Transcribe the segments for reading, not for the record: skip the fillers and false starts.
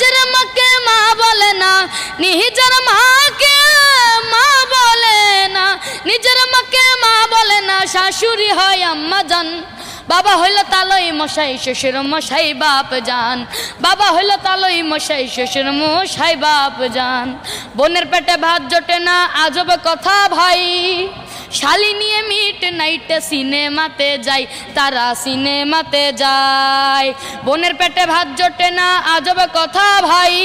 নিজের মাকে মা বলে না, নিজের মাকে মা বলে না, নিজের মাকে মা বলে না, শাশুড়ি হয় আম্মা জান। বাবা হইল তালই মশাই, শ্বশুর মশাই বাপ জান। বাবা হইল তালই মশাই, শ্বশুর মশাই বাপ জান। বোনের পেটে ভাত জোটে না, আজব কথা ভাই। শালি নিয়ে মিট নাইটে সিনেমাতে যাই, তারা সিনেমাতে যায়। বোনের পেটে ভাত জোটে না, আজব কথা ভাই।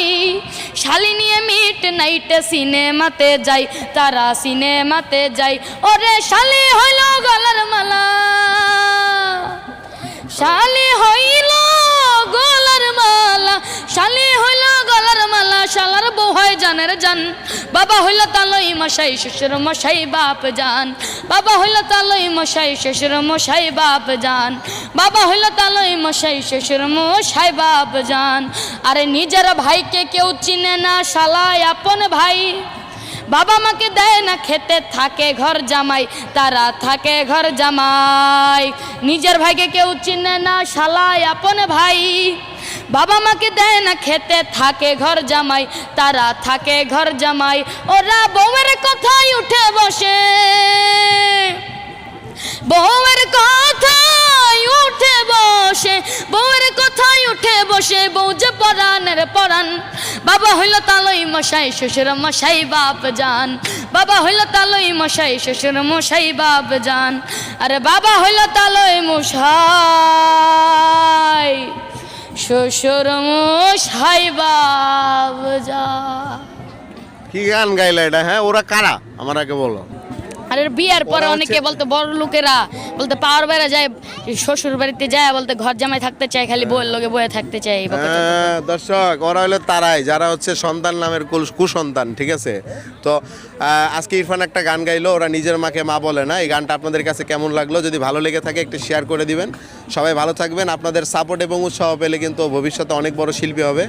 শালি নিয়ে মিট নাইটে সিনেমাতে যাই, তারা সিনেমাতে যাই। ওরে শালি হইল গলার মালা, শালি হইল গলার মালা, শালি হইল গলার মালা, শালার বউ হয় জানের জান। বাবা হইল তালই মশাই, শ্বশুর মশাই বাপ জান। বাবা হইল তালই মশাই, শ্বশুর মশাই বাপ জান। বাবা হইল তালই মশাই, শ্বশুর মশাই বাপ জান। আরে নিজের ভাইকে কেউ চিনে না, শালায় আপন ভাই। বাবা মাকে দেয় না খেতে, থাকে ঘর জামাই, তারা থাকে ঘর জামাই। নিজের ভাইকে কেউ চিনে না, শালায় আপন ভাই। বাবা মাকে দেয় না খেতে, থাকে ঘর জামাই, তারা থাকে ঘর জামাই। ওরা বউয়ের কথাই উঠে বসে, বউয়ের কথাই উঠে বসে, বউয়ের কথাই উঠে বসে, বউ যে পরাণের পরাণ। বাবা হইল তালই মশাই, শ্বশুর মশাই বাপ জান। বাবা হইল তালই মশাই, শ্বশুর মশাই বাপ জান। আরে বাবা হইল তালই মশাই, শ্বশুর মশাই বাপ জান। কি গান গাইলা এটা? হ্যাঁ, ওরা কারা আমার আগে বলো। আরে বিয়ের পরে অনেকে বলতে, বড় লোকেরা বলতে পাওয়ার বেড়ে যায়, শ্বশুর বাড়িতে যায় বলতে ঘর জামাই থাকতে চায়, খালি বউয়ের লোকে বয়ে থাকতে চায়। দর্শক, ওরা হলো তারাই যারা হচ্ছে সন্তান নামের কুসন্তান, ঠিক আছে? তো আজকে ইরফান একটা গান গাইলো, ওরা নিজের মাকে মা বলে না। এই গানটা আপনাদের কাছে কেমন লাগলো? যদি ভালো লেগে থাকে একটু শেয়ার করে দিবেন। সবাই ভালো থাকবেন। আপনাদের সাপোর্ট এবং উৎসাহ পেলে কিন্তু ভবিষ্যতে অনেক বড় শিল্পী হবে।